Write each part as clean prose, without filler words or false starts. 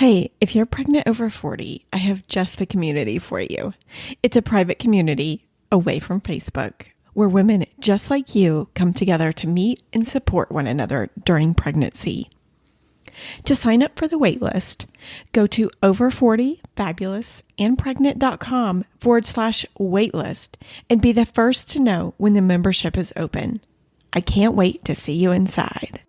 Hey, if you're pregnant over 40, I have just the community for you. It's a private community away from Facebook where women just like you come together to meet and support one another during pregnancy. To sign up for the waitlist, go to over40fabulousandpregnant.com/waitlist and be the first to know when the membership is open. I can't wait to see you inside.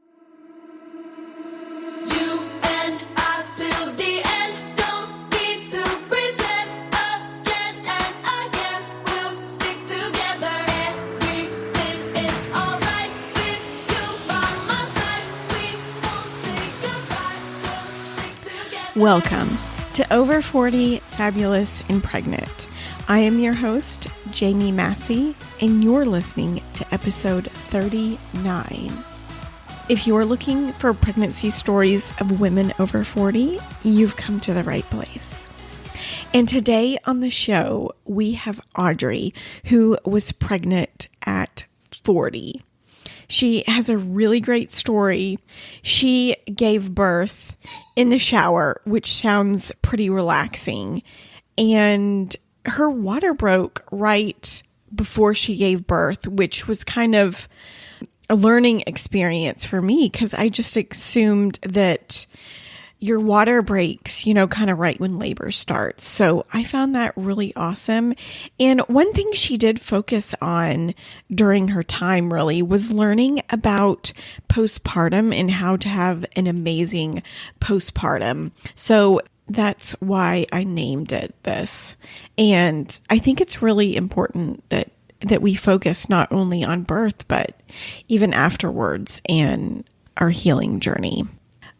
Welcome to Over 40, Fabulous and Pregnant. I am your host, Jamie Massey, and you're listening to episode 39. If you're looking for pregnancy stories of women over 40, you've come to the right place. And today on the show, we have Audrey, who was pregnant at 40. She has a really great story. She gave birth in the shower, which sounds pretty relaxing. And her water broke right before she gave birth, which was kind of a learning experience for me because I just assumed that your water breaks, kind of right when labor starts. So I found that really awesome. And one thing she did focus on during her time really was learning about postpartum and how to have an amazing postpartum. So that's why I named it this. And I think it's really important that we focus not only on birth, but even afterwards and our healing journey.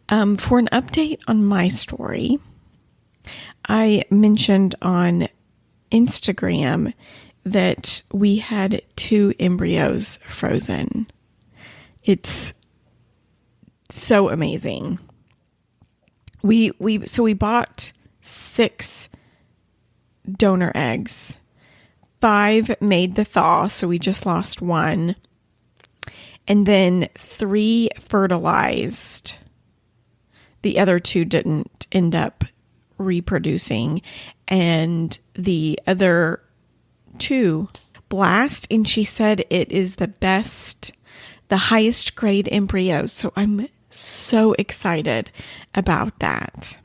For an update on my story, I mentioned on Instagram that we had 2 embryos frozen. It's so amazing. We bought 6 donor eggs. 5 made the thaw, so we just lost 1. And then 3 fertilized. The other 2 didn't end up reproducing, and the other 2 blast, and she said it is the best, the highest grade embryo. So I'm so excited about that.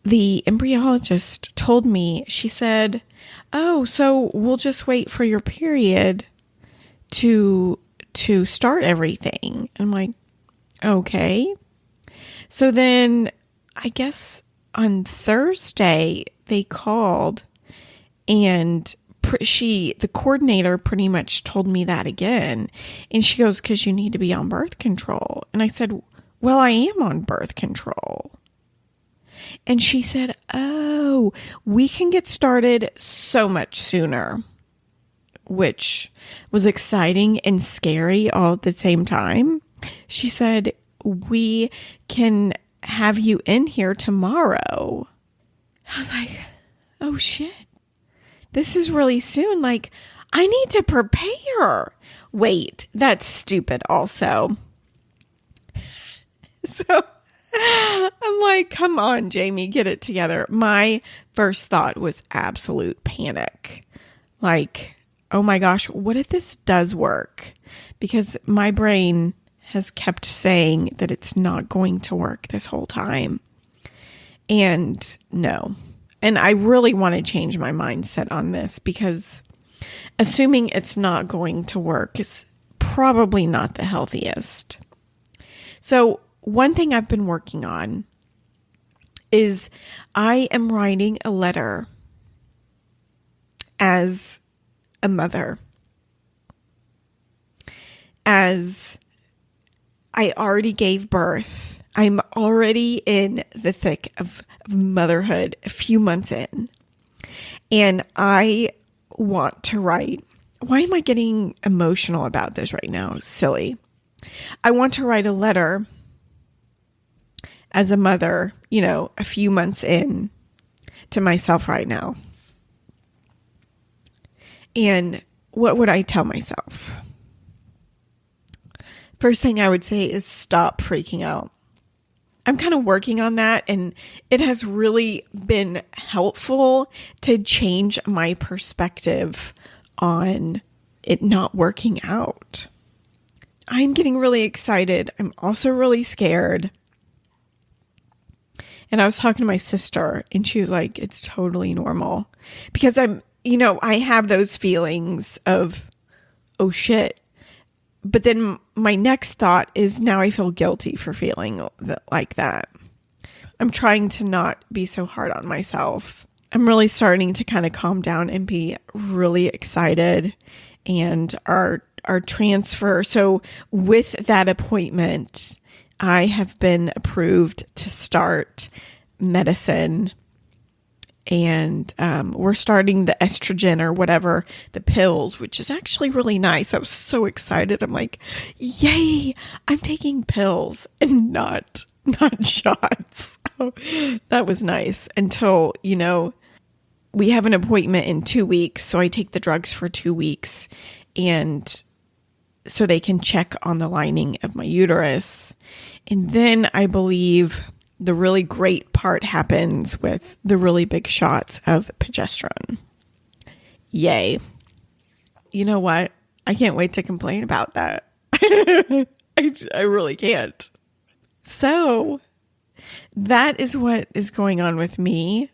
The embryologist told me, she said, "Oh, so we'll just wait for your period to start everything." I'm like, okay. So then I guess on Thursday they called and the coordinator pretty much told me that again. And she goes, "'Cause you need to be on birth control." And I said, "Well, I am on birth control." And she said, "Oh, we can get started so much sooner," which was exciting and scary all at the same time. She said, "We can have you in here tomorrow." I was like, oh shit, this is really soon. Like, I need to prepare. Wait, that's stupid also. So I'm like, come on, Jamie, get it together. My first thought was absolute panic. Like, oh my gosh, what if this does work? Because my brain has kept saying that it's not going to work this whole time. And no. And I really want to change my mindset on this because assuming it's not going to work is probably not the healthiest. So one thing I've been working on is I am writing a letter as a mother. As I already gave birth. I'm already in the thick of motherhood, a few months in. And I want to write. Why am I getting emotional about this right now? Silly. I want to write a letter as a mother, a few months in to myself right now. And what would I tell myself? First thing I would say is stop freaking out. I'm kind of working on that, and it has really been helpful to change my perspective on it not working out. I'm getting really excited. I'm also really scared. And I was talking to my sister, and she was like, it's totally normal. Because I have those feelings of, oh shit. But then my next thought is, now I feel guilty for feeling like that. I'm trying to not be so hard on myself. I'm really starting to kind of calm down and be really excited. And our transfer. So with that appointment, I have been approved to start medicine. And we're starting the estrogen or whatever, the pills, which is actually really nice. I was so excited. I'm like, yay, I'm taking pills and not shots. So that was nice until, we have an appointment in 2 weeks. So I take the drugs for 2 weeks, and so they can check on the lining of my uterus. And then I believe the really great part happens with the really big shots of progesterone. Yay. You know what? I can't wait to complain about that. I really can't. So that is what is going on with me.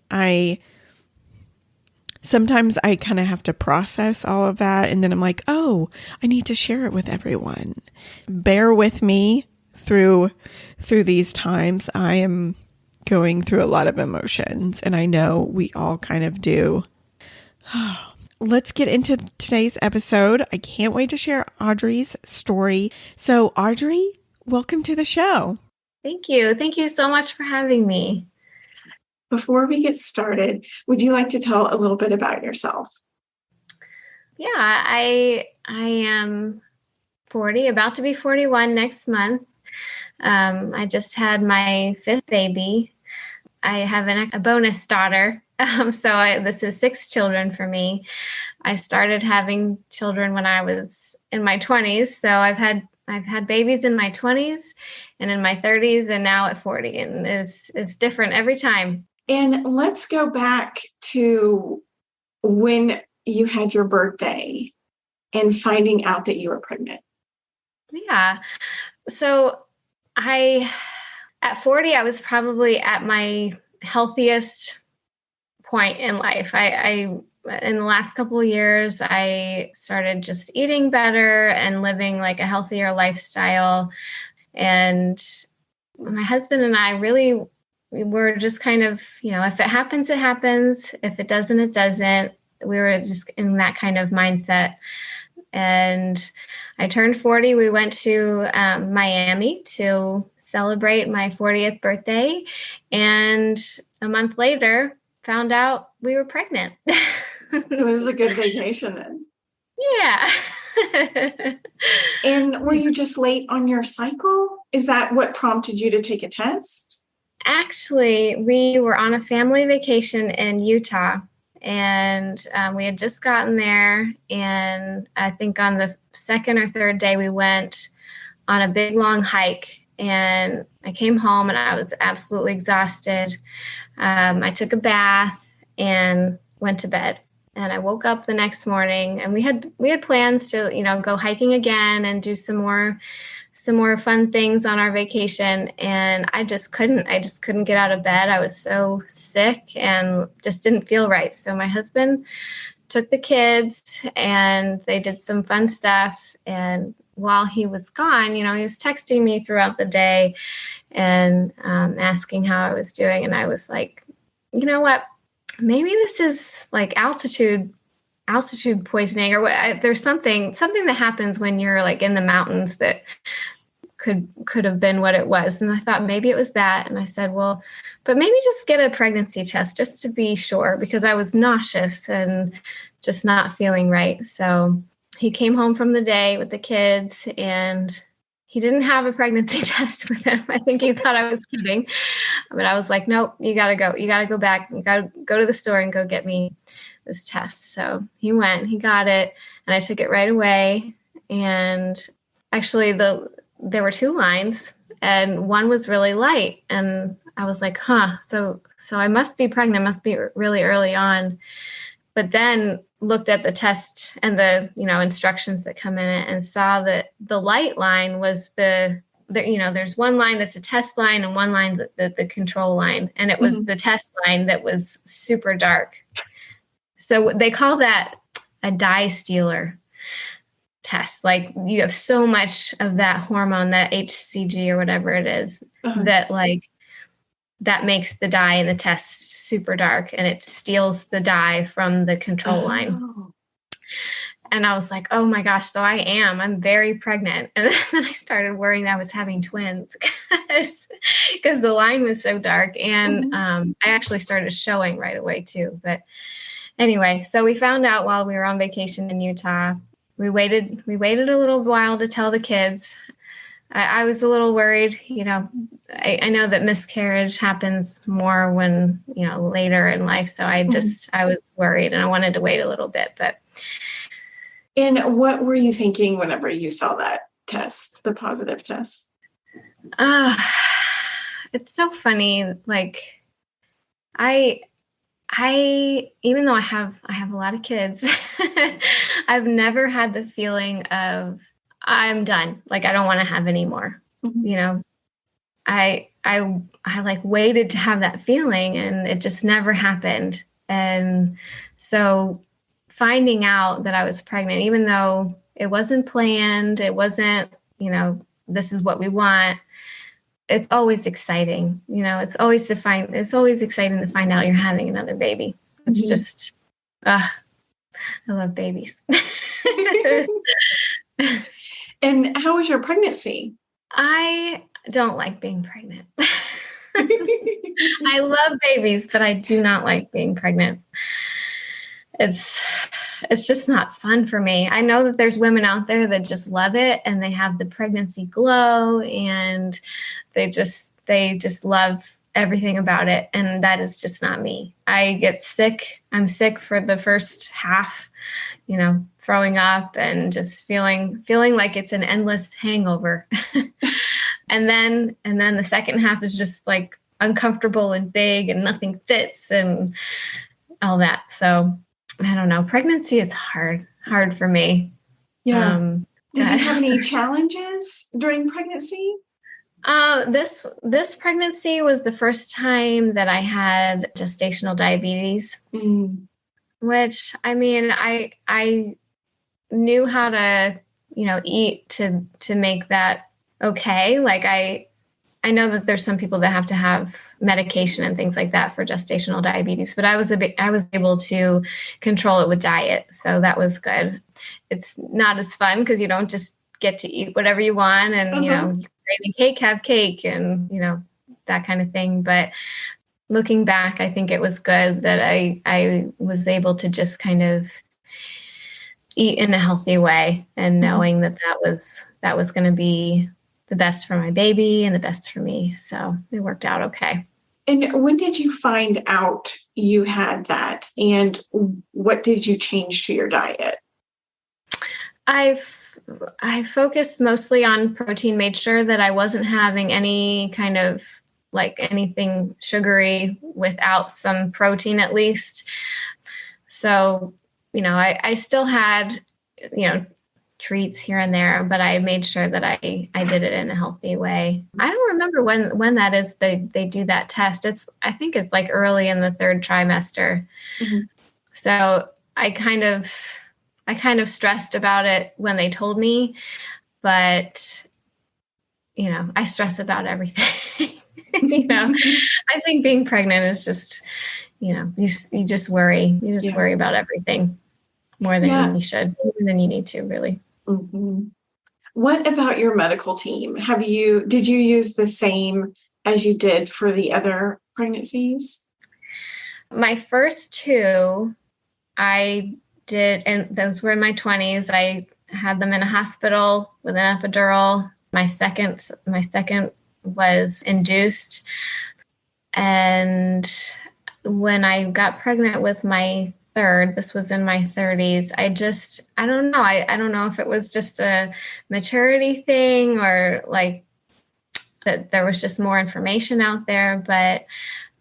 Sometimes I kind of have to process all of that. And then I'm like, oh, I need to share it with everyone. Bear with me through these times. I am going through a lot of emotions, and I know we all kind of do. Let's get into today's episode. I can't wait to share Audrey's story. So Audrey, welcome to the show. Thank you. Thank you so much for having me. Before we get started, would you like to tell a little bit about yourself? Yeah, I am 40, about to be 41 next month. I just had my 5th baby. I have a bonus daughter. This is 6 children for me. I started having children when I was in my 20s. So I've had babies in my 20s and in my 30s and now at 40. And it's different every time. And let's go back to when you had your birthday and finding out that you were pregnant. Yeah. So at 40, I was probably at my healthiest point in life. In the last couple of years, I started just eating better and living like a healthier lifestyle. And my husband and I we were just kind of, if it happens, it happens. If it doesn't, it doesn't. We were just in that kind of mindset. And I turned 40. We went to Miami to celebrate my 40th birthday. And a month later, found out we were pregnant. So it was a good vacation then. Yeah. And were you just late on your cycle? Is that what prompted you to take a test? Actually, we were on a family vacation in Utah, and we had just gotten there. And I think on the 2nd or 3rd day, we went on a big, long hike. And I came home and I was absolutely exhausted. I took a bath and went to bed. And I woke up the next morning, and we had plans to, go hiking again and do some more fun things on our vacation. And I just couldn't get out of bed. I was so sick and just didn't feel right. So my husband took the kids and they did some fun stuff. And while he was gone, he was texting me throughout the day and asking how I was doing. And I was like, you know what? Maybe this is like altitude poisoning or what. There's something that happens when you're like in the mountains that could have been what it was. And I thought maybe it was that. And I said, well, but maybe just get a pregnancy test just to be sure, because I was nauseous and just not feeling right. So he came home from the day with the kids, and he didn't have a pregnancy test with him. I think he thought I was kidding. But I was like, nope, you got to go. You got to go back. You got to go to the store and go get me this test. So he went, he got it, and I took it right away. And actually there were 2 lines. and one was really light. And I was like, so I must be pregnant, must be really early on. But then looked at the test and the, instructions that come in it and saw that the light line was there's one line that's a test line and one line that the control line. And it was the test line that was super dark. So they call that a dye stealer test. Like you have so much of that hormone, that HCG or whatever it is, that makes the dye in the test super dark, and it steals the dye from the control line. And I was like, oh my gosh, so I'm very pregnant. And then I started worrying that I was having twins because the line was so dark. And I actually started showing right away too. But anyway, so we found out while we were on vacation in Utah. We waited a little while to tell the kids. I was a little worried, I know that miscarriage happens more when, later in life. So I was worried and I wanted to wait a little bit, but. And what were you thinking whenever you saw that test, the positive test? It's so funny. Like I, even though I have a lot of kids, I've never had the feeling of I'm done. Like, I don't want to have any more, I like waited to have that feeling and it just never happened. And so finding out that I was pregnant, even though it wasn't planned, it wasn't, this is what we want. It's always exciting. It's always exciting to find out you're having another baby. It's just, I love babies. And how was your pregnancy? I don't like being pregnant. I love babies, but I do not like being pregnant. It's just not fun for me. I know that there's women out there that just love it and they have the pregnancy glow and they just love everything about it. And that is just not me. I get sick. I'm sick for the first half, throwing up and just feeling like it's an endless hangover. And then the second half is just like uncomfortable and big and nothing fits and all that. So I don't know. Pregnancy is hard for me. Yeah. Did you have any challenges during pregnancy? This pregnancy was the first time that I had gestational diabetes, which I mean, I knew how to, eat to make that okay. Like I know that there's some people that have to have medication and things like that for gestational diabetes, but I was able to control it with diet. So that was good. It's not as fun because you don't just get to eat whatever you want and, craving cake, have cake and, that kind of thing. But looking back, I think it was good that I was able to just kind of eat in a healthy way and knowing that was going to be the best for my baby and the best for me. So it worked out okay. And when did you find out you had that? And what did you change to your diet? I focused mostly on protein, made sure that I wasn't having any kind of like anything sugary without some protein at least. So, I still had, treats here and there, but I made sure that I did it in a healthy way. I don't remember when that is they do that test. I think it's like early in the third trimester. So I kind of stressed about it when they told me, but I stress about everything. I think being pregnant is just, you just worry. You just worry about everything more than you should, more than you need to, really. What about your medical team? Did you use the same as you did for the other pregnancies? My first two, I did, and those were in my 20s. I had them in a hospital with an epidural. My second was induced. And when I got pregnant with my third, this was in my 30s, I don't know. I don't know if it was just a maturity thing or like, that there was just more information out there, but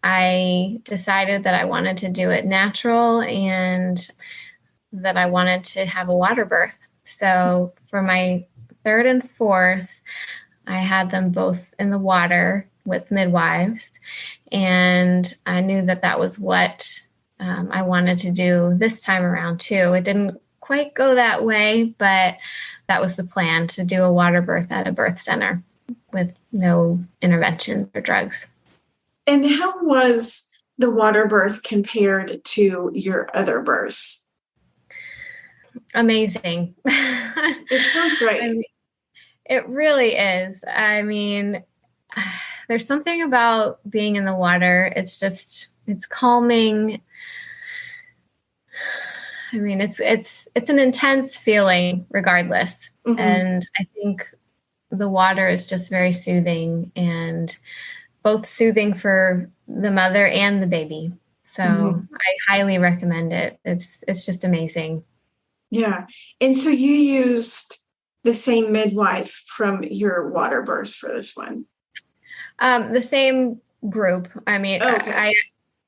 I decided that I wanted to do it natural and that I wanted to have a water birth. So for my third and fourth, I had them both in the water with midwives. And I knew that that was what I wanted to do this time around too. It didn't quite go that way, but that was the plan, to do a water birth at a birth center with no intervention or drugs. And how was the water birth compared to your other births? Amazing. It sounds great. I mean, it really is. I mean, there's something about being in the water. It's calming. I mean, it's an intense feeling regardless. Mm-hmm. And I think the water is just very soothing, and both soothing for the mother and the baby. So I highly recommend it. It's just amazing. Yeah. And so you used the same midwife from your water births for this one? The same group. I mean, okay.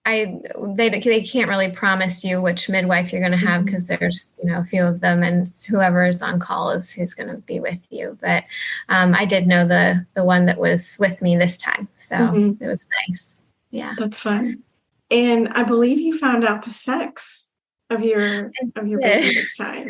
They can't really promise you which midwife you're going to have, because there's, a few of them, and whoever is on call is who's going to be with you. But I did know the one that was with me this time. So it was nice. Yeah. That's fun. And I believe you found out the sex of your baby this time.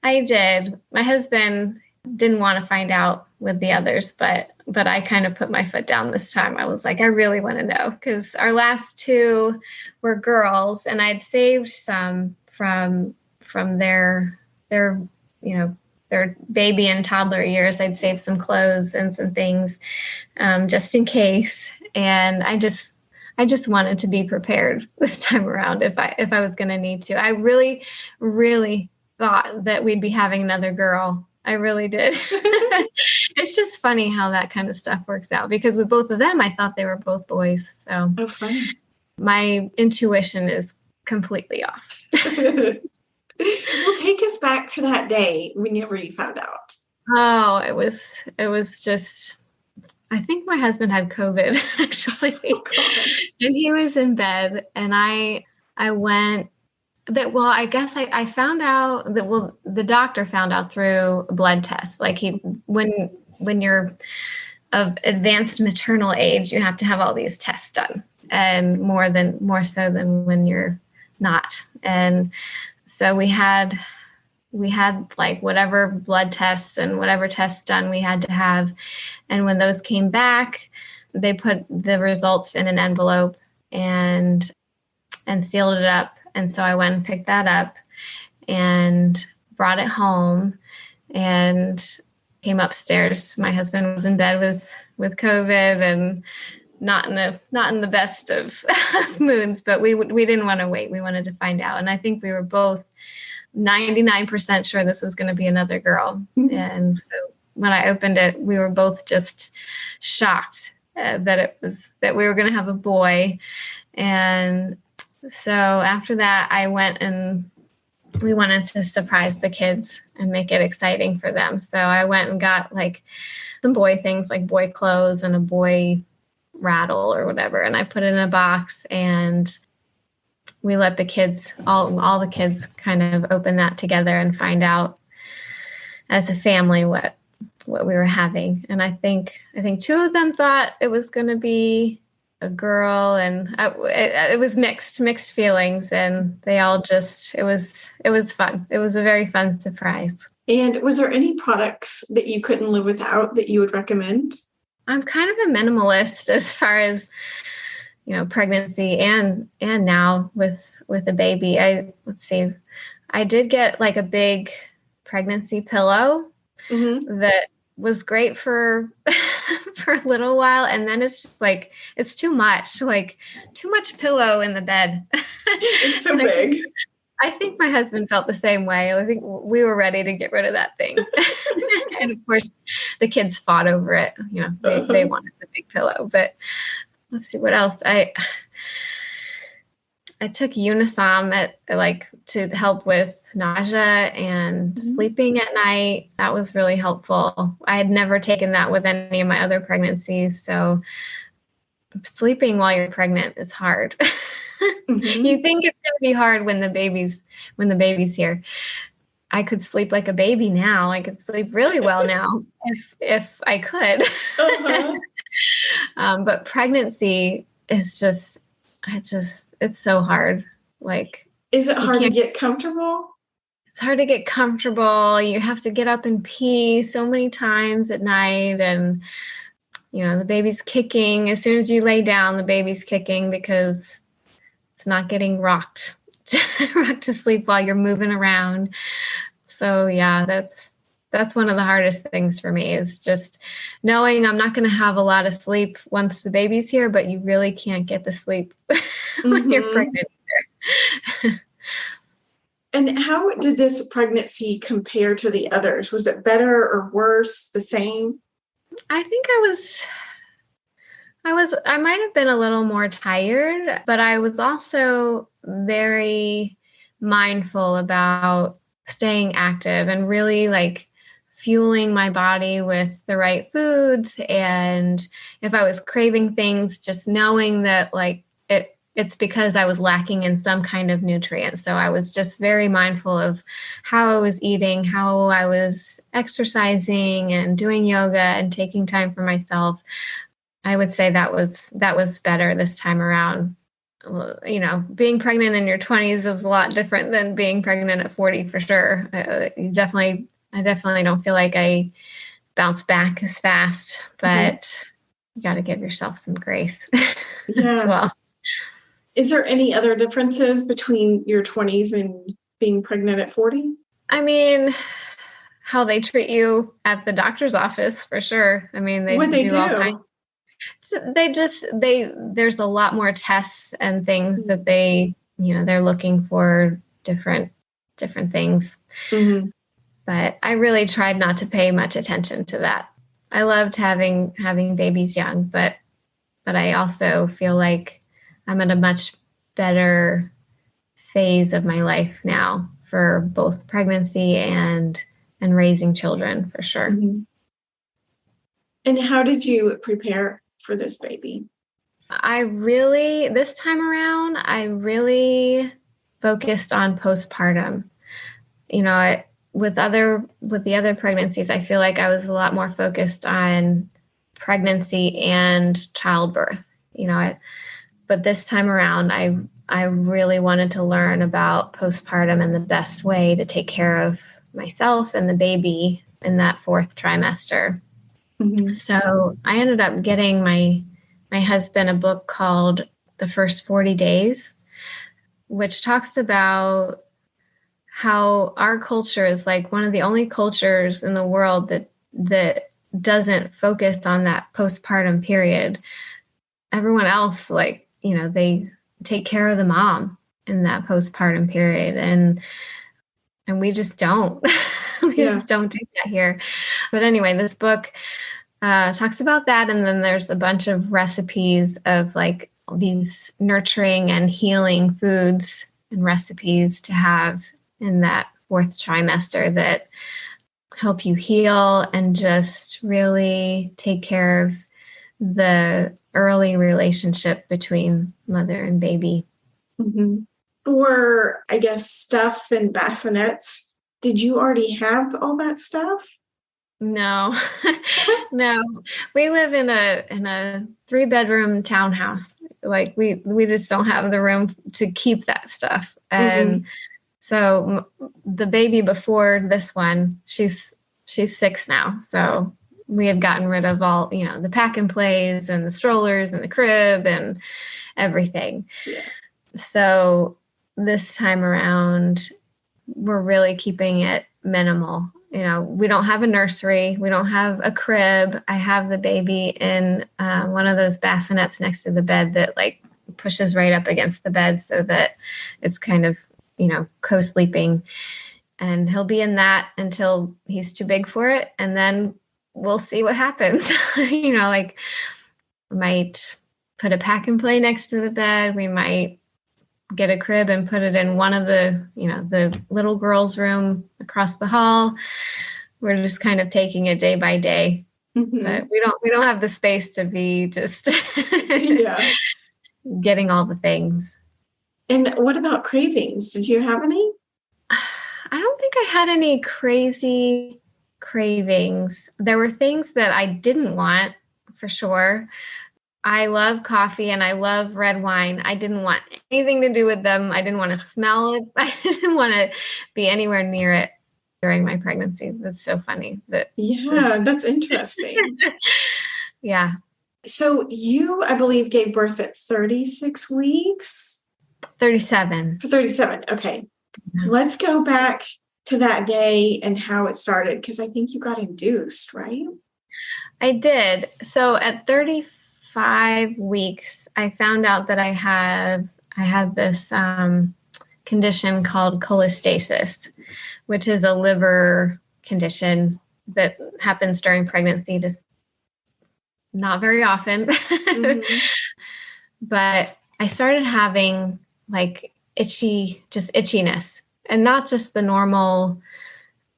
I did. My husband didn't want to find out with the others, but I kind of put my foot down this time. I was like, I really want to know, because our last two were girls, and I'd saved some from their baby and toddler years. I'd saved some clothes and some things just in case. And I just wanted to be prepared this time around if I was going to need to. I really, really thought that we'd be having another girl. I really did. It's just funny how that kind of stuff works out, because with both of them, I thought they were both boys. So funny. My intuition is completely off. Well, take us back to that day whenever you found out. Oh, it was just, I think my husband had COVID actually. Oh, and he was in bed, and I went that, well, I guess I found out that, well, the doctor found out through a blood test. Like when you're of advanced maternal age, you have to have all these tests done, and more so than when you're not. And so we had like whatever blood tests and whatever tests done we had to have. And when those came back, they put the results in an envelope and sealed it up. And so I went and picked that up and brought it home and came upstairs. My husband was in bed with COVID and not in the best of moods, but we didn't want to wait. We wanted to find out. And I think we were both 99% sure this was going to be another girl. Mm-hmm. And so when I opened it, we were both just shocked that we were going to have a boy. And so after that, I went and we wanted to surprise the kids and make it exciting for them. So I went and got like some boy things, like boy clothes and a boy rattle or whatever. And I put it in a box, and we let the kids, all the kids kind of open that together and find out as a family what we were having. And I think two of them thought it was going to be a girl, and it was mixed feelings, and they all just, it was fun. It was a very fun surprise. And was there any products that you couldn't live without that you would recommend? I'm kind of a minimalist as far as, pregnancy and now with a baby. I did get like a big pregnancy pillow that was great for for a little while, and then it's just like it's too much pillow in the bed. It's so big. I think my husband felt the same way. I think we were ready to get rid of that thing. And of course the kids fought over it. They wanted the big pillow. But let's see what else. I took Unisom to help with nausea and sleeping at night. That was really helpful. I had never taken that with any of my other pregnancies. So sleeping while you're pregnant is hard. You think it's going to be hard when the baby's here. I could sleep like a baby now. I could sleep really well now if I could. But pregnancy is it's so hard. Like, is it hard to get comfortable? It's hard to get comfortable. You have to get up and pee so many times at night, and the baby's kicking. As soon as you lay down, the baby's kicking because it's not getting rocked to sleep while you're moving around. So yeah, that's one of the hardest things for me, is just knowing I'm not going to have a lot of sleep once the baby's here, but you really can't get the sleep when you're pregnant. And how did this pregnancy compare to the others? Was it better or worse, the same? I think I might have been a little more tired, but I was also very mindful about staying active and really fueling my body with the right foods. And if I was craving things, just knowing that it's because I was lacking in some kind of nutrient. So I was just very mindful of how I was eating, how I was exercising and doing yoga and taking time for myself. I would say that was better this time around. Being pregnant in your 20s is a lot different than being pregnant at 40 for sure. I definitely don't feel like I bounce back as fast, but you got to give yourself some grace as well. Is there any other differences between your 20s and being pregnant at 40? I mean, how they treat you at the doctor's office, for sure. I mean, they do all kinds. There's a lot more tests and things that they're looking for different things. But I really tried not to pay much attention to that. I loved having babies young, but I also feel like I'm at a much better phase of my life now for both pregnancy and raising children, for sure. And how did you prepare for this baby? This time around, I really focused on postpartum. With the other pregnancies, I feel like I was a lot more focused on pregnancy and childbirth. But this time around, I really wanted to learn about postpartum and the best way to take care of myself and the baby in that 4th trimester. So I ended up getting my husband a book called The First 40 Days, which talks about how our culture is one of the only cultures in the world that doesn't focus on that postpartum period. Everyone else, they take care of the mom in that postpartum period, and we just don't. We just don't do that here. But anyway, this book talks about that, and then there's a bunch of recipes of these nurturing and healing foods and recipes to have in that 4th trimester that help you heal and just really take care of the early relationship between mother and baby. Or, I guess, stuff and bassinets. Did you already have all that stuff? No, no. We live in a 3-bedroom townhouse. We just don't have the room to keep that stuff. And so the baby before this one, she's 6 now. So we had gotten rid of all, the pack and plays and the strollers and the crib and everything. So this time around, we're really keeping it minimal. We don't have a nursery. We don't have a crib. I have the baby in one of those bassinets next to the bed that pushes right up against the bed so that it's kind of, co-sleeping. And he'll be in that until he's too big for it. And then we'll see what happens. Might put a pack and play next to the bed. We might get a crib and put it in one of the, the little girls' room across the hall. We're just kind of taking it day by day. Mm-hmm. But we don't have the space to be just getting all the things. And what about cravings? Did you have any? I don't think I had any crazy cravings. There were things that I didn't want, for sure. I love coffee and I love red wine. I didn't want anything to do with them. I didn't want to smell it. I didn't want to be anywhere near it during my pregnancy. That's so funny. That's interesting. Yeah. So you, I believe, gave birth at 36 weeks? 37. 37. Okay. Yeah. Let's go back to that day and how it started, because I think you got induced, right? I did. So at 35 weeks, I found out that I had this condition called cholestasis, which is a liver condition that happens during pregnancy, just not very often. Mm-hmm. But I started having like itchiness, and not just the normal,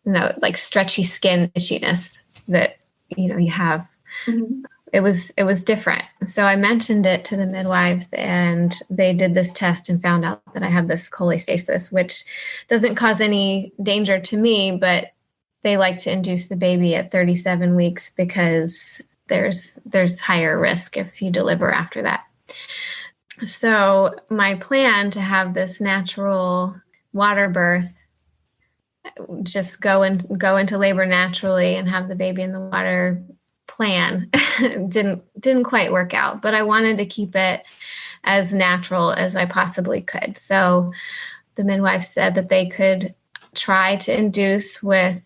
like stretchy skin itchiness that, you have. Mm-hmm. It was different. So I mentioned it to the midwives, and they did this test and found out that I had this cholestasis, which doesn't cause any danger to me, but they like to induce the baby at 37 weeks because there's higher risk if you deliver after that. So my plan to have this natural water birth, just go into labor naturally and have the baby in the water plan didn't quite work out, but I wanted to keep it as natural as I possibly could. So the midwife said that they could try to induce with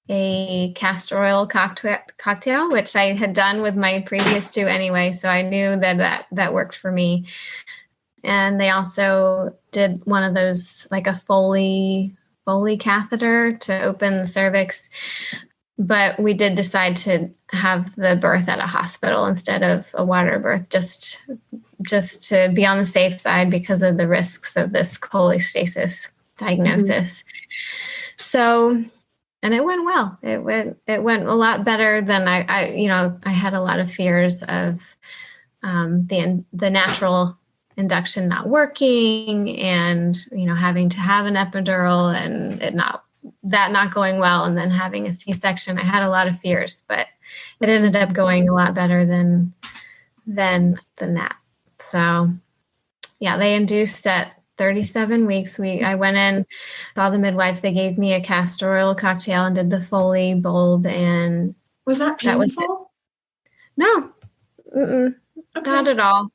a castor oil cocktail, which I had done with my previous two anyway. So I knew that worked for me. And they also did one of those, like a Foley catheter to open the cervix. But we did decide to have the birth at a hospital instead of a water birth, just to be on the safe side because of the risks of this cholestasis diagnosis. Mm-hmm. So, and it went well. It went a lot better than I had a lot of fears of the natural induction not working, and having to have an epidural and it not going well, and then having a C-section. I had a lot of fears, but it ended up going a lot better than that. So yeah, they induced at 37 weeks. I went in, saw the midwives. They gave me a castor oil cocktail and did the Foley bulb. And was that painful? No, okay. Not at all.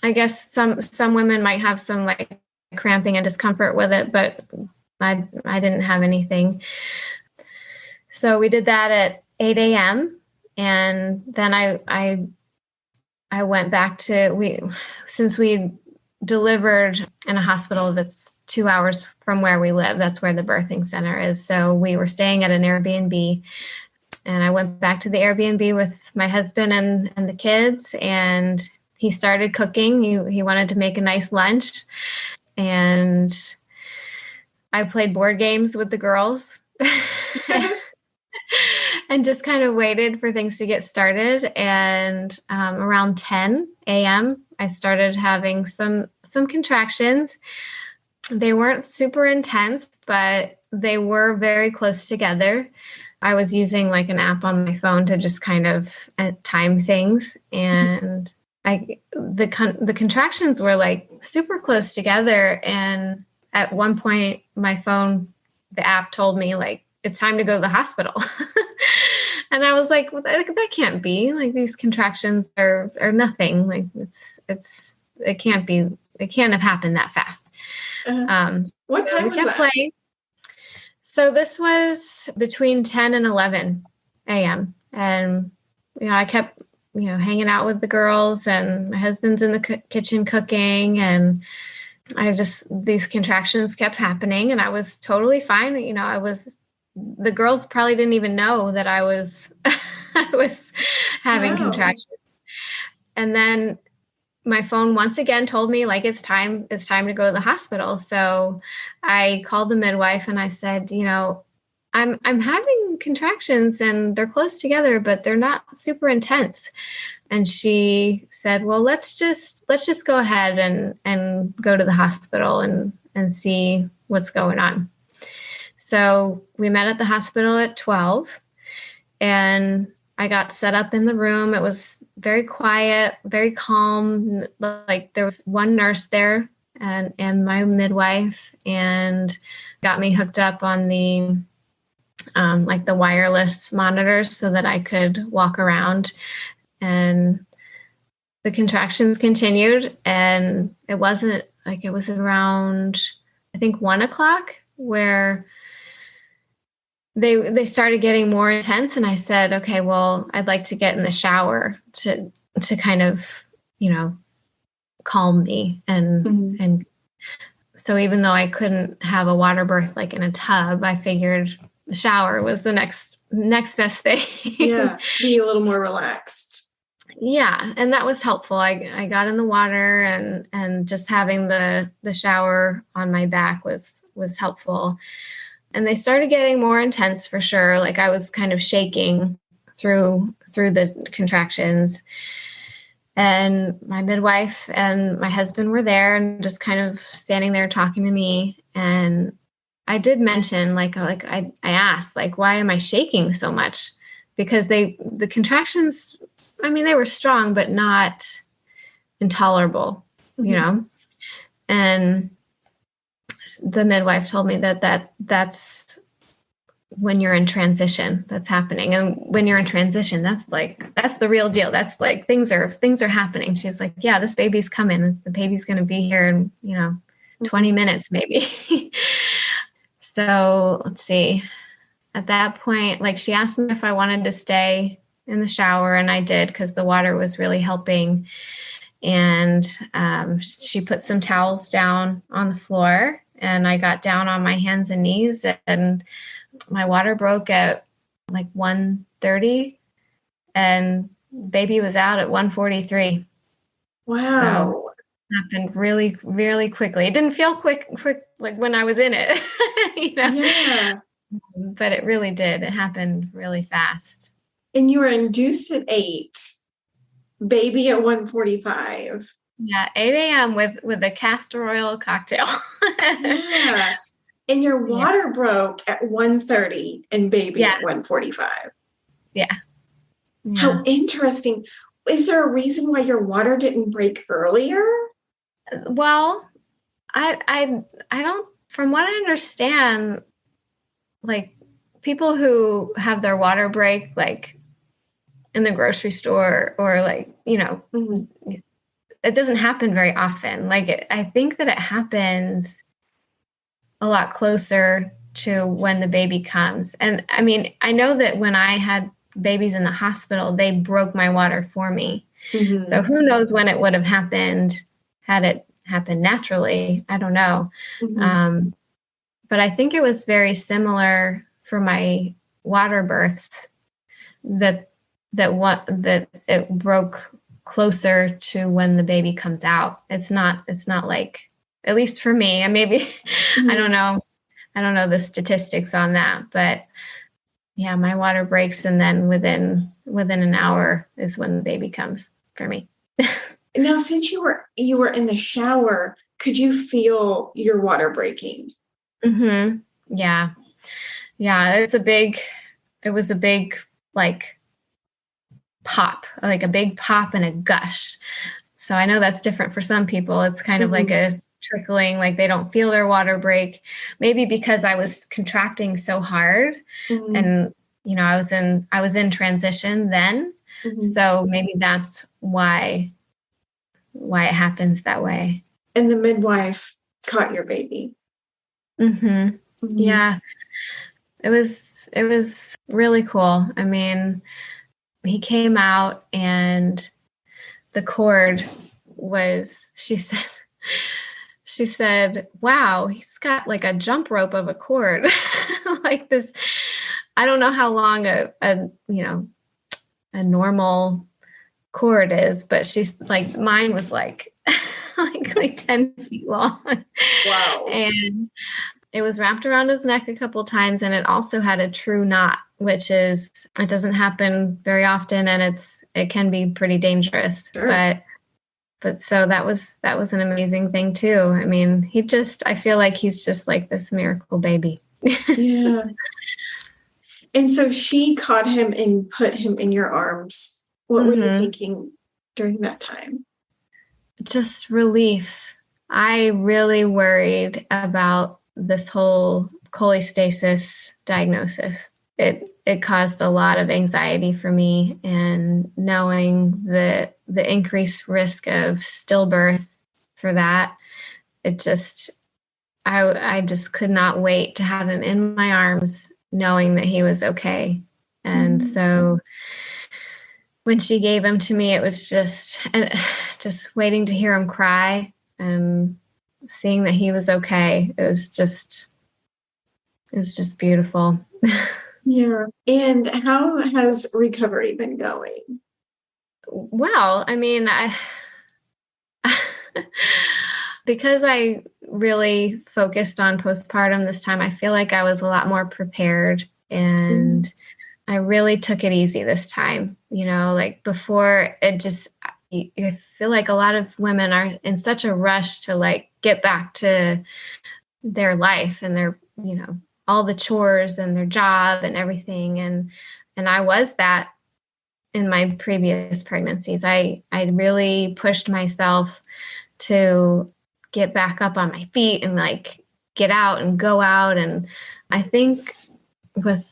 I guess some women might have some like cramping and discomfort with it, but I didn't have anything. So we did that at 8 a.m. And then I went back to, since we delivered in a hospital that's 2 hours from where we live, that's where the birthing center is. So we were staying at an Airbnb, and I went back to the Airbnb with my husband and the kids, and he started cooking. He wanted to make a nice lunch, and I played board games with the girls and just kind of waited for things to get started. And around 10 a.m., I started having some contractions. They weren't super intense, but they were very close together. I was using like an app on my phone to just kind of time things. And the contractions were like super close together. And at one point, my phone, the app told me like, it's time to go to the hospital. And I was like, well, that can't be. Like, these contractions are nothing. Like, it can't be. It can't have happened that fast. What time was that? Playing. So this was between 10 and 11 a.m. And I kept hanging out with the girls, and my husband's in the kitchen cooking, and these contractions kept happening, and I was totally fine. The girls probably didn't even know that I was I was having contractions. And then my phone once again told me like it's time to go to the hospital. So I called the midwife and I said, I'm having contractions and they're close together, but they're not super intense. And she said, well, let's just go ahead and go to the hospital and see what's going on. So we met at the hospital at 12 and I got set up in the room. It was very quiet, very calm. Like there was one nurse there and my midwife, and got me hooked up on the like the wireless monitors so that I could walk around. And the contractions continued, and it was around, I think, 1:00 where they started getting more intense. And I said, okay, well, I'd like to get in the shower to kind of, calm me. And so even though I couldn't have a water birth like in a tub, I figured the shower was the next best thing. Yeah, be a little more relaxed. Yeah, and that was helpful. I got in the water and just having the shower on my back was helpful. And they started getting more intense for sure. Like I was kind of shaking through the contractions. And my midwife and my husband were there and just kind of standing there talking to me. And I did mention, I asked, like, why am I shaking so much? Because the contractions, I mean, they were strong, but not intolerable, And the midwife told me that's when you're in transition, that's happening. And when you're in transition, that's the real deal. That's like, things are happening. She's like, yeah, this baby's coming. The baby's going to be here in, 20 minutes, maybe. So let's see. At that point, like she asked me if I wanted to stay in the shower, and I did because the water was really helping. And she put some towels down on the floor, and I got down on my hands and knees, and my water broke at like 1:30, and baby was out at 1:43. Wow. So it happened really, really quickly. It didn't feel quick like when I was in it, Yeah. But it really did. It happened really fast. And you were induced at 8, baby at 1:45. Yeah, 8 a.m. with a castor oil cocktail. Yeah. And your water broke at 1:30 and baby at 1:45. Yeah. How interesting. Is there a reason why your water didn't break earlier? Well, I don't, from what I understand, like people who have their water break like in the grocery store or like, it doesn't happen very often. Like I think that it happens a lot closer to when the baby comes. And I mean, I know that when I had babies in the hospital, they broke my water for me. Mm-hmm. So who knows when it would have happened had it happened naturally. I don't know. Mm-hmm. But I think it was very similar for my water births that it broke closer to when the baby comes out. It's not like, at least for me, and maybe, mm-hmm. I don't know the statistics on that, but yeah, my water breaks. And then within an hour is when the baby comes for me. Now, since you were in the shower, could you feel your water breaking? Mm-hmm. Yeah. It was a big, like pop, like a big pop and a gush. So I know that's different for some people. It's kind of like a trickling, like they don't feel their water break. Maybe because I was contracting so hard, and I was in transition then. Mm-hmm. So maybe that's why it happens that way. And the midwife caught your baby. Mm-hmm. Mm-hmm. Yeah. It was really cool. I mean, he came out and the cord was, she said, wow, he's got like a jump rope of a cord. Like this, I don't know how long a normal cord is, but she's like, mine was like, like 10 feet long. Wow. And it was wrapped around his neck a couple times, and it also had a true knot, which is, it doesn't happen very often, and it can be pretty dangerous. Sure. But so that was an amazing thing too. I mean, I feel like he's just like this miracle baby. Yeah. And so she caught him and put him in your arms. What were you thinking during that time? Just relief. I really worried about this whole cholestasis diagnosis. It caused a lot of anxiety for me, and knowing the increased risk of stillbirth for that, I just could not wait to have him in my arms, knowing that he was okay. And so when she gave him to me, it was just waiting to hear him cry and seeing that he was okay. It was just beautiful. Yeah. And how has recovery been going? Well, I mean, because I really focused on postpartum this time, I feel like I was a lot more prepared, and I really took it easy this time. Like before, I feel like a lot of women are in such a rush to like get back to their life and their, all the chores and their job and everything. And I was that in my previous pregnancies. I really pushed myself to get back up on my feet and like get out and go out. And I think with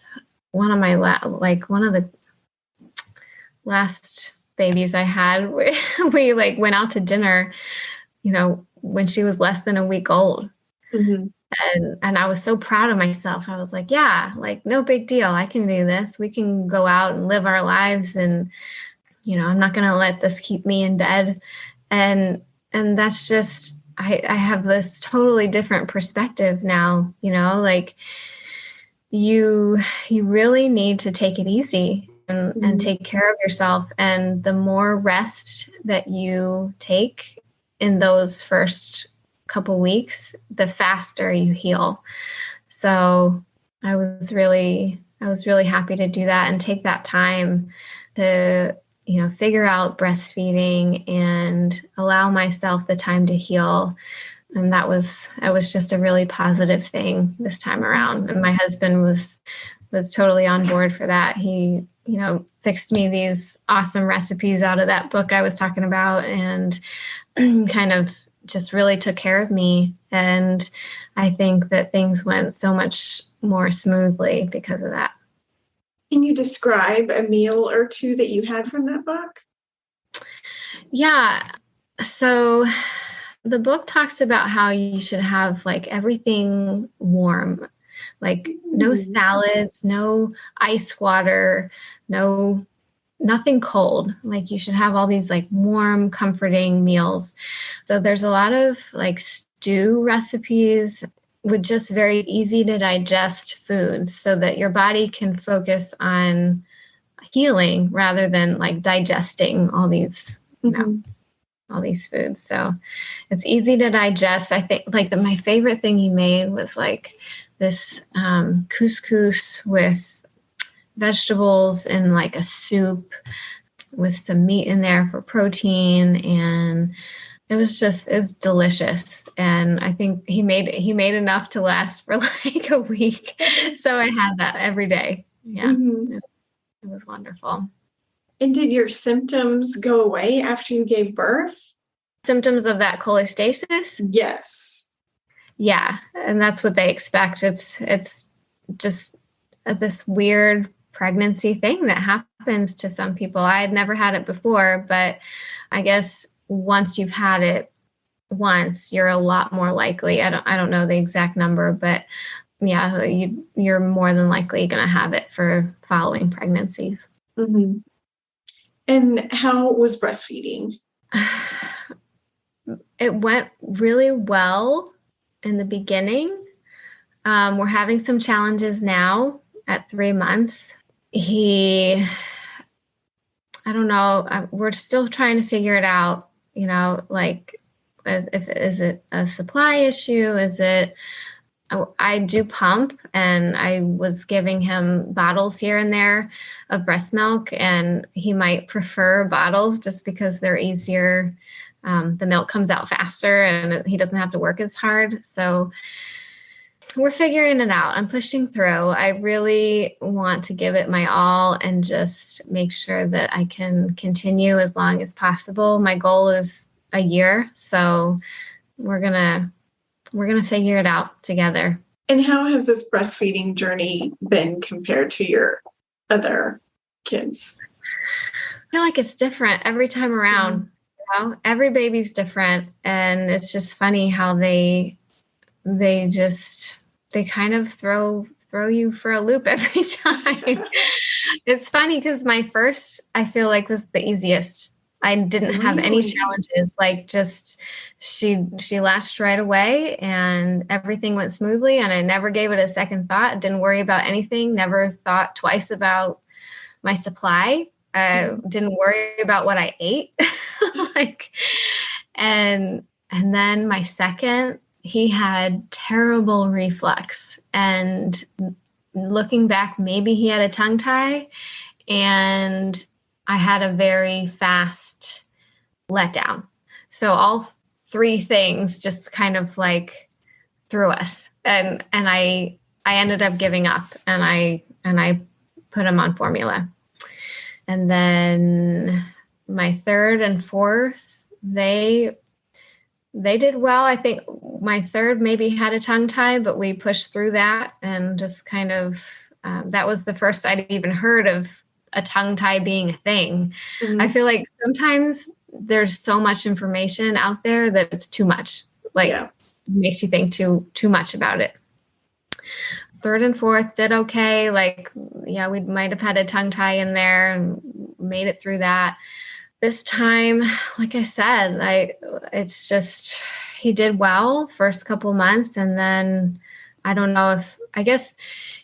one of the last babies I had, we like went out to dinner, when she was less than a week old. And I was so proud of myself. I was like, yeah, like no big deal. I can do this. We can go out and live our lives. And, I'm not going to let this keep me in bed. And that's just, I have this totally different perspective now, like you really need to take it easy and take care of yourself. And the more rest that you take in those first couple weeks, the faster you heal. So I was really happy to do that and take that time to, figure out breastfeeding and allow myself the time to heal. And that was just a really positive thing this time around. And my husband was totally on board for that. He, fixed me these awesome recipes out of that book I was talking about, and kind of just really took care of me. And I think that things went so much more smoothly because of that. Can you describe a meal or two that you had from that book? Yeah. So the book talks about how you should have like everything warm, like no salads, no ice water, nothing cold. Like you should have all these like warm, comforting meals. So there's a lot of like stew recipes with just very easy to digest foods so that your body can focus on healing rather than like digesting all these, all these foods. So it's easy to digest. I think like my favorite thing he made was like this couscous with vegetables and like a soup with some meat in there for protein, and it's delicious. And I think he made enough to last for like a week. So I had that every day. Yeah. It was wonderful. And did your symptoms go away after you gave birth? Symptoms of that cholestasis? Yes. Yeah. And that's what they expect. It's just this weird pregnancy thing that happens to some people. I had never had it before, but I guess once you've had it once, you're a lot more likely. I don't know the exact number, but yeah, you're more than likely going to have it for following pregnancies. And how was breastfeeding? It went really well in the beginning. We're having some challenges now at 3 months. I don't know. We're still trying to figure it out, like, is it a supply issue? Is it, I do pump, and I was giving him bottles here and there of breast milk, and he might prefer bottles just because they're easier. The milk comes out faster and he doesn't have to work as hard. So we're figuring it out. I'm pushing through. I really want to give it my all and just make sure that I can continue as long as possible. My goal is a year. So we're going to figure it out together. And how has this breastfeeding journey been compared to your other kids? I feel like it's different every time around. Every baby's different. And it's just funny how they kind of throw you for a loop every time. It's funny because my first, I feel like, was the easiest. I didn't have any challenges. Like, just she latched right away and everything went smoothly, and I never gave it a second thought. Didn't worry about anything. Never thought twice about my supply. Didn't worry about what I ate. And then my second, he had terrible reflux, and looking back, maybe he had a tongue tie, and I had a very fast letdown. So all three things just kind of like threw us, and I ended up giving up, and I put him on formula. And then my third and fourth, they did well. I think my third maybe had a tongue tie, but we pushed through that and just kind of, that was the first I'd even heard of a tongue tie being a thing. Mm-hmm. I feel like sometimes there's so much information out there that it's too much. It makes you think too much about it. Third and fourth did okay. We might have had a tongue tie in there and made it through that. This time, like I said, it's just, he did well first couple months. And then I don't know I guess,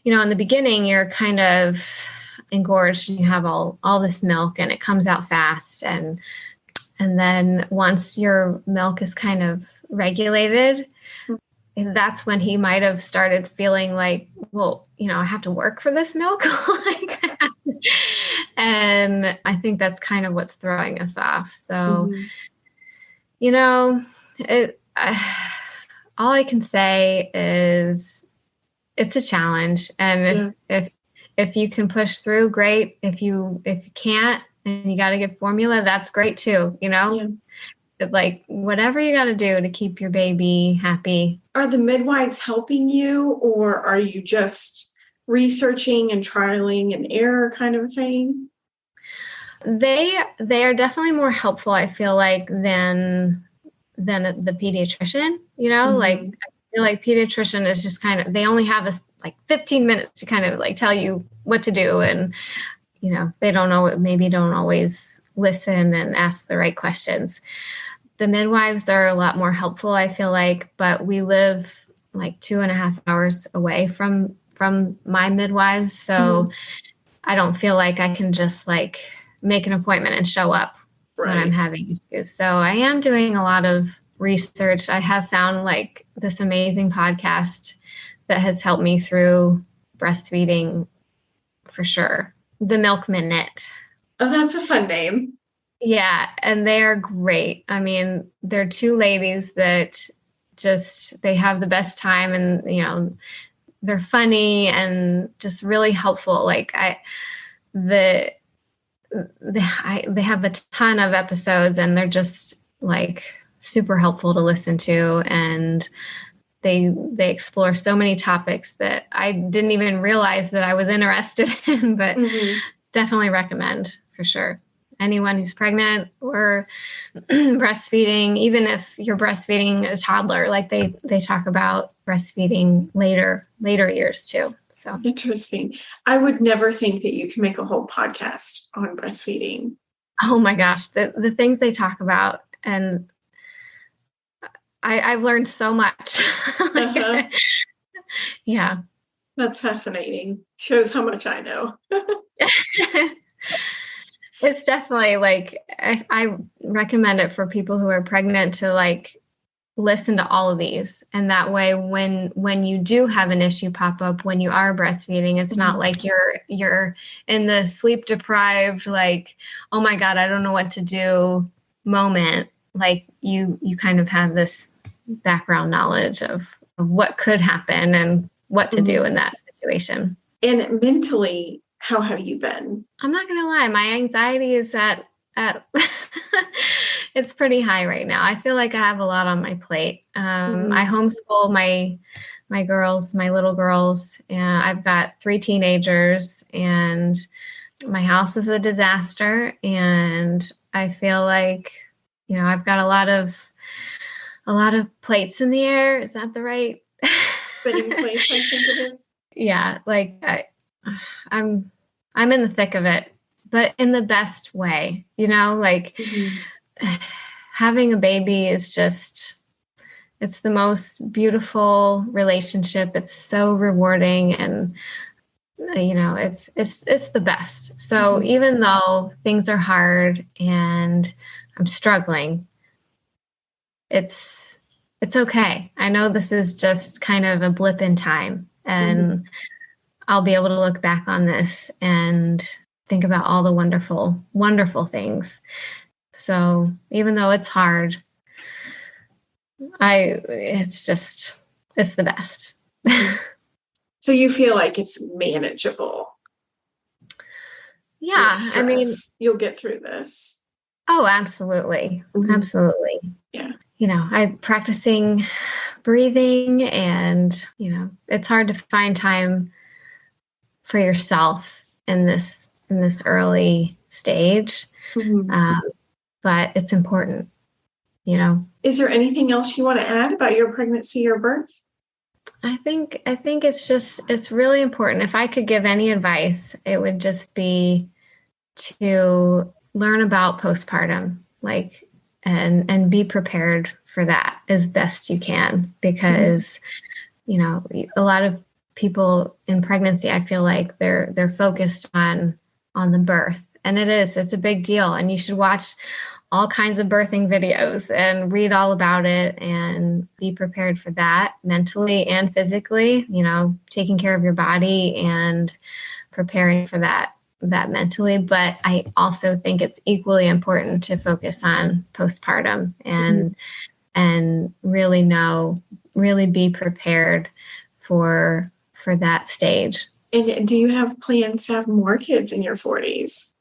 in the beginning, you're kind of engorged and you have all this milk and it comes out fast. And then once your milk is kind of regulated, that's when he might have started feeling like, well, I have to work for this milk. And I think that's kind of what's throwing us off. So, all I can say is it's a challenge. And if you can push through, great. If you can't and you got to get formula, that's great too. Whatever you got to do to keep your baby happy. Are the midwives helping you, or are you just researching and trialing and error kind of thing? They are definitely more helpful, I feel like, than the pediatrician. I feel like pediatrician is just kind of, they only have us 15 minutes to kind of tell you what to do, and they don't always listen and ask the right questions. The midwives are a lot more helpful, I feel like, but we live 2.5 hours away from my midwives. So I don't feel like I can just make an appointment and show up when I'm having issues. So I am doing a lot of research. I have found this amazing podcast that has helped me through breastfeeding for sure. The Milk Minute. Oh, that's a fun name. Yeah, and they are great. I mean, they're two ladies that they have the best time, and they're funny and just really helpful. They have a ton of episodes, and they're just super helpful to listen to, and they explore so many topics that I didn't even realize that I was interested in, but definitely recommend for sure. Anyone who's pregnant or breastfeeding, even if you're breastfeeding a toddler, they talk about breastfeeding later years too. So interesting. I would never think that you can make a whole podcast on breastfeeding. Oh my gosh, the things they talk about, and I've learned so much. Yeah. That's fascinating. Shows how much I know. It's definitely like, I recommend it for people who are pregnant to like listen to all of these. And that way, when you do have an issue pop up when you are breastfeeding, it's not like you're in the sleep deprived, like, oh my God, I don't know what to do moment. Like you kind of have this background knowledge of what could happen and what to do in that situation. And mentally, how have you been? I'm not going to lie. My anxiety is at it's pretty high right now. I feel like I have a lot on my plate. I homeschool my girls, my little girls, and I've got 3 teenagers, and my house is a disaster. And I feel like, I've got a lot of plates in the air. Is that the right? Spinning plates, I think it is. Yeah, like I'm in the thick of it, but in the best way, like having a baby is just, it's the most beautiful relationship. It's so rewarding, and it's the best. So even though things are hard and I'm struggling, it's okay. I know this is just kind of a blip in time, and I'll be able to look back on this and think about all the wonderful, wonderful things. So even though it's hard, it's the best. So you feel like it's manageable? Yeah. I mean, you'll get through this. Oh, absolutely. Absolutely. Yeah. I'm practicing breathing, and, it's hard to find time for yourself in this early stage. But it's important, Is there anything else you want to add about your pregnancy or birth? I think it's really important. If I could give any advice, it would just be to learn about postpartum, like, and be prepared for that as best you can, because, a lot of people in pregnancy, I feel like they're focused on the birth, and it's a big deal, and you should watch all kinds of birthing videos and read all about it and be prepared for that mentally and physically, taking care of your body and preparing for that mentally. But I also think it's equally important to focus on postpartum and really be prepared for that stage. And do you have plans to have more kids in your 40s?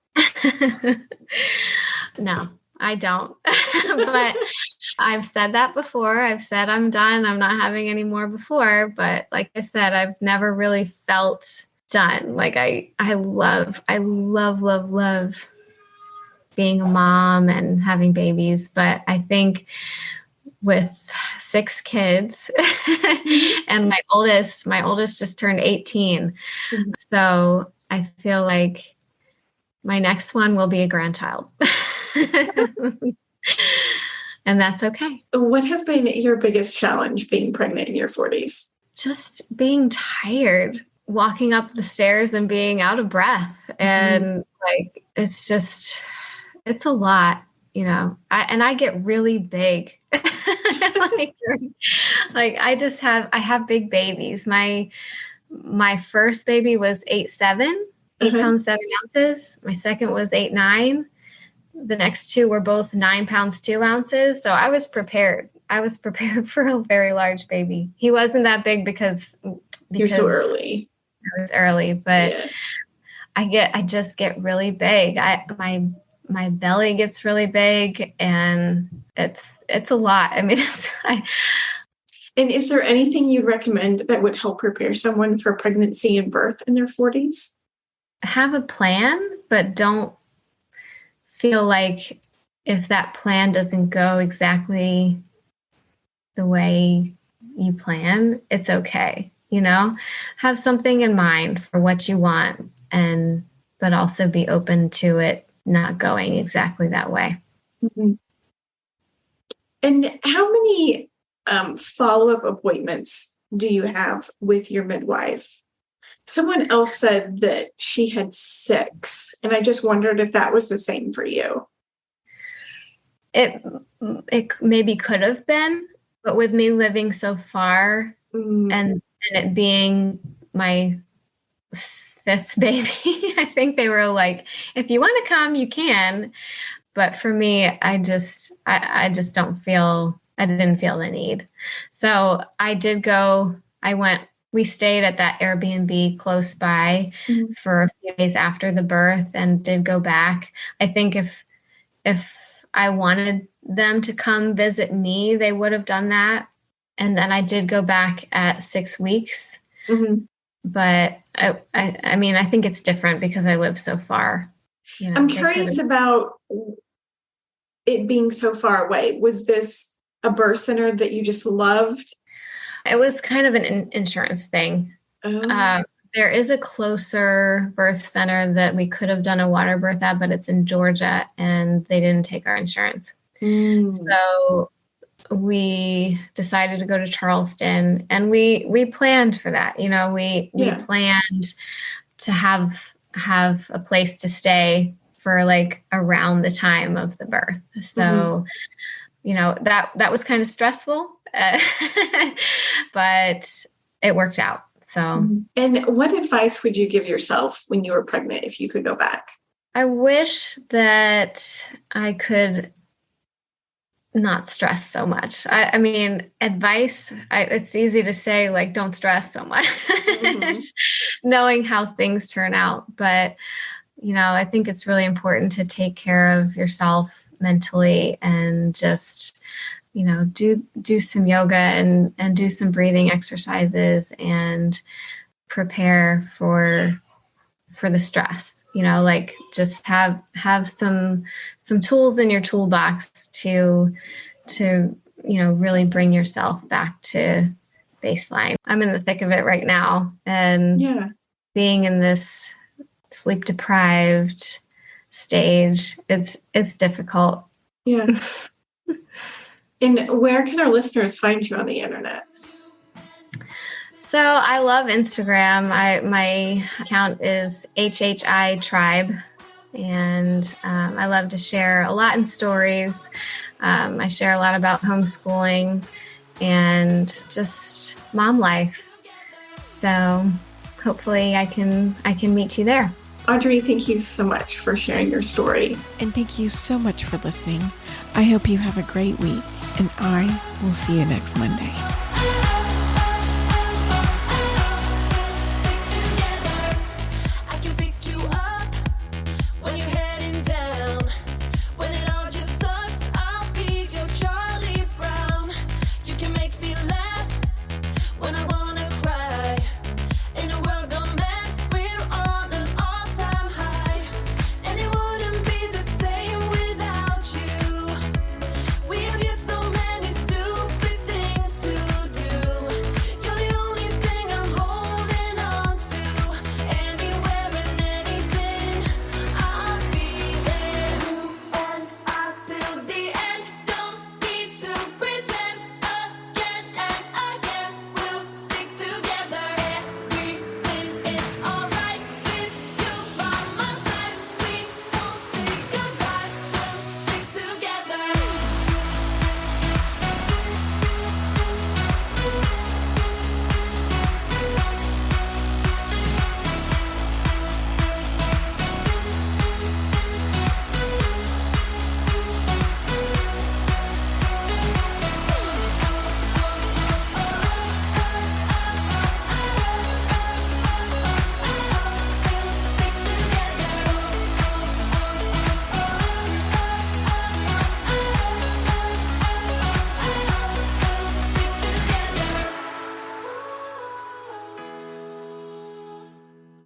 No, I don't. But I've said that before. I've said I'm done. I'm not having any more before. But like I said, I've never really felt done. Like I love being a mom and having babies. But I think with 6 kids and my oldest just turned 18. So I feel like my next one will be a grandchild. And that's okay. What has been your biggest challenge being pregnant in your 40s? Just being tired, walking up the stairs and being out of breath. And like, it's a lot, I get really big. I have big babies. My first baby was 8'7", 8 pounds, 7 ounces. My second was 8'9". The next 2 were both 9 pounds, 2 ounces. So I was prepared. For a very large baby. He wasn't that big because you're so early. It was early, but yeah. I just get really big. My belly gets really big, and it's a lot. I mean, And is there anything you'd recommend that would help prepare someone for pregnancy and birth in their 40s? Have a plan, but don't feel like if that plan doesn't go exactly the way you plan, it's okay. Have something in mind for what you want, but also be open to it not going exactly that way. And how many follow-up appointments do you have with your midwife? Someone else said that she had 6, and I just wondered if that was the same for you. It maybe could have been, but with me living so far and it being my 5th baby, I think they were like, if you want to come, you can. But for me, I just don't feel, I didn't feel the need. So I did go, we stayed at that Airbnb close by for a few days after the birth and did go back. I think if I wanted them to come visit me, they would have done that. And then I did go back at 6 weeks. But I mean, I think it's different because I live so far. You know, I'm curious about it being so far away. Was this a birth center that you just loved? It was kind of an insurance thing. There is a closer birth center that we could have done a water birth at, but it's in Georgia and they didn't take our insurance. So we decided to go to Charleston, and we planned for that. You know, we planned to have a place to stay for like around the time of the birth. So, you know, that was kind of stressful, but it worked out. So, and what advice would you give yourself when you were pregnant if you could go back? I wish that I could not stress so much. I mean, advice, it's easy to say, like, don't stress so much, knowing how things turn out. But, you know, I think it's really important to take care of yourself mentally and just, you know, do some yoga and do some breathing exercises and prepare for the stress. You know, like just have some tools in your toolbox to, you know, really bring yourself back to baseline. I'm in the thick of it right now, and being in this sleep deprived stage, it's difficult. Yeah. And where can our listeners find you on the internet? So I love Instagram. My account is HHI Tribe, and I love to share a lot in stories. I share a lot about homeschooling and just mom life. So hopefully I can meet you there. Audrey, thank you so much for sharing your story. And thank you so much for listening. I hope you have a great week, and I will see you next Monday.